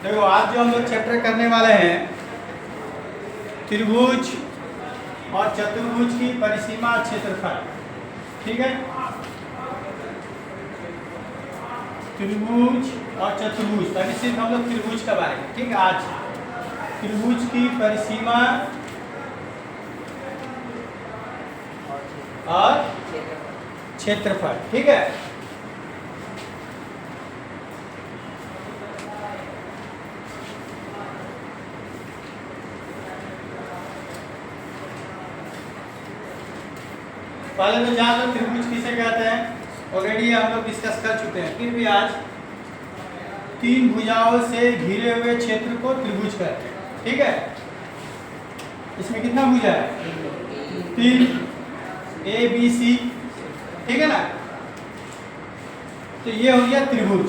देखो आज जो हम लोग चैप्टर करने वाले हैं त्रिभुज और चतुर्भुज की परिसीमा क्षेत्रफल। ठीक है, त्रिभुज और चतुर्भुज, अभी सिर्फ हम लोग त्रिभुज का बारे में। ठीक है, आज त्रिभुज की परिसीमा और क्षेत्रफल। ठीक है, पहले तो जान लो त्रिभुज किसे कहते हैं। ऑलरेडी हम लोग डिस्कस कर चुके हैं, फिर भी आज तीन भुजाओं से घिरे हुए क्षेत्र को त्रिभुज कहते हैं। ठीक है, इसमें कितना भुजा है? तीन, ए बी सी। ठीक है ना, तो ये हो गया त्रिभुज।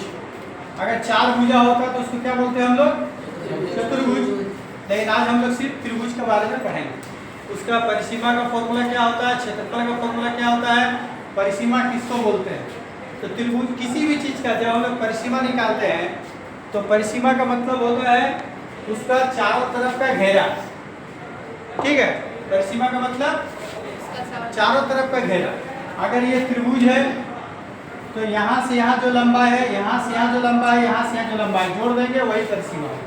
अगर चार भुजा होता तो उसको क्या बोलते हैं हम लोग? चतुर्भुज। लेकिन आज हम लोग सिर्फ त्रिभुज के बारे में पढ़ेंगे। उसका परिसीमा का फॉर्मूला क्या होता है, क्षेत्रफल का फॉर्मूला क्या होता है, परिसीमा किसको बोलते हैं। तो त्रिभुज किसी भी चीज का जब हम लोग परिसीमा निकालते हैं तो परिसीमा का मतलब होता है उसका चारों तरफ का घेरा। ठीक है, परिसीमा का मतलब चारों तरफ का घेरा। अगर ये त्रिभुज है तो यहाँ से यहाँ जो लंबा है, यहाँ से यहाँ जो लंबा है, यहाँ से यहाँ जो लंबा है, जोड़ देंगे वही परिसीमा है।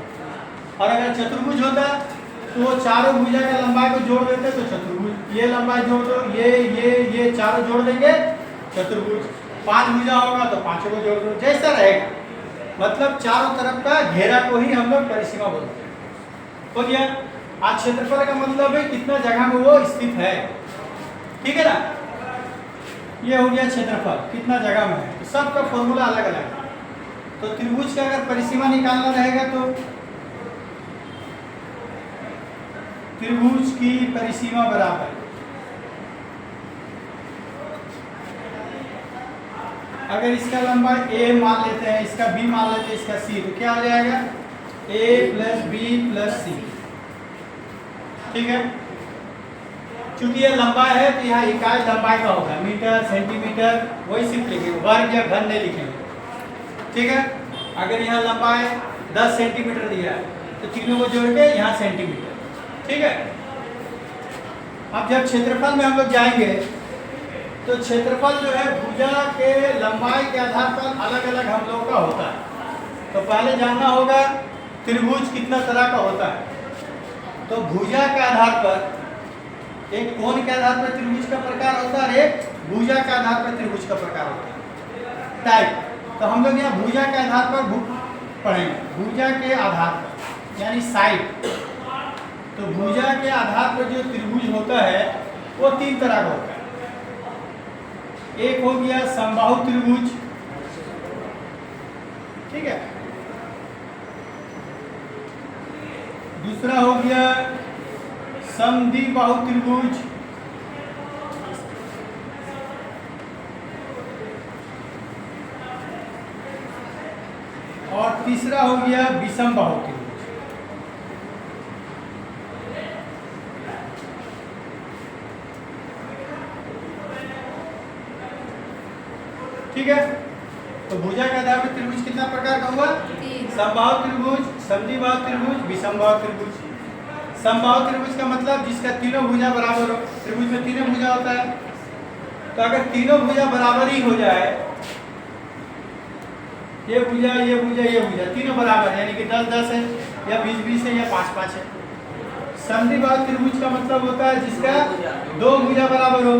और अगर चतुर्भुज होता तो वो चारों भुजा के लंबाई को जोड़ देते तो चतुर्भुज। ये लंबाई जोड़ दो, ये चारों जोड़ देंगे चतुर्भुज। पांच भुजा होगा तो पांचों को जोड़ दो, जैसा रहेगा। मतलब चारों तरफ का घेरा को ही हम लोग परिसीमा बोलते हैं। हो गया। आज क्षेत्रफल का मतलब है कितना जगह में वो स्थित है। ठीक है ना, ये हो गया क्षेत्रफल, कितना जगह में है। तो सबका फॉर्मूला अलग अलग है। तो त्रिभुज का अगर परिसीमा निकालना रहेगा तो त्रिभुज की परिसीमा बराबर, अगर इसका लंबाई a मान लेते हैं, इसका b मान लेते हैं, इसका c, तो क्या हो जाएगा? a प्लस बी प्लस सी। ठीक है, चूंकि ये लंबाई है तो यहाँ इकाई लंबाई का होगा, मीटर सेंटीमीटर, वही सिर्फ लिखेंगे, वर्ग या घन नहीं लिखेंगे। ठीक है, अगर यहाँ लंबाई 10 सेंटीमीटर दिया है तो तीनों को जोड़ के यहाँ सेंटीमीटर। ठीक है, अब जब क्षेत्रफल में हम लोग जाएंगे तो क्षेत्रफल जो है भुजा के लंबाई के आधार पर अलग अलग हम लोगों का होता है। तो पहले जानना होगा त्रिभुज कितना तरह का होता है। तो भुजा के आधार पर, एक कोण के आधार पर त्रिभुज का प्रकार होता है, एक भुजा के आधार पर त्रिभुज का प्रकार होता है, टाइप। तो हम लोग यहाँ भुजा के आधार पर पढ़ेंगे, भुजा के आधार पर यानी साइड। तो भुजा के आधार पर जो त्रिभुज होता है वो तीन तरह का होता है। एक हो गया समबाहु त्रिभुज। ठीक है, दूसरा हो गया समद्विबाहु त्रिभुज, और तीसरा हो गया विषमबाहु त्रिभुज। ठीक है, तो भुजा के आधार पर त्रिभुज कितना प्रकार का हुआ? समबाहु त्रिभुज, समद्विबाहु त्रिभुज, विषमबाहु त्रिभुज। समबाहु त्रिभुज का मतलब जिसका तीनों भुजा बराबर हो। त्रिभुज में तीनों भुजा होता है, तो अगर तीनों भुजा बराबर ही हो जाए, ये भुजा ये भुजा ये भुजा तीनों बराबर, यानी कि 10-10 है या 20-20 है या 5-5 है। समद्विबाहु त्रिभुज का मतलब होता है जिसका दो भुजा बराबर हो,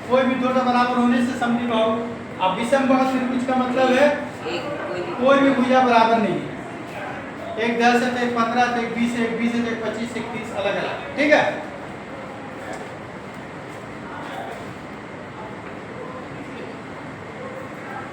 कोई भी दोनों बराबर होने से समद्विबाहु। अब विषमबाहु त्रिभुज का मतलब है कोई भी भुजा बराबर नहीं है, एक 10 है तो एक 15 तो एक 20 है, एक 20 है तो एक 25 एक 30, अलग अलग। ठीक है।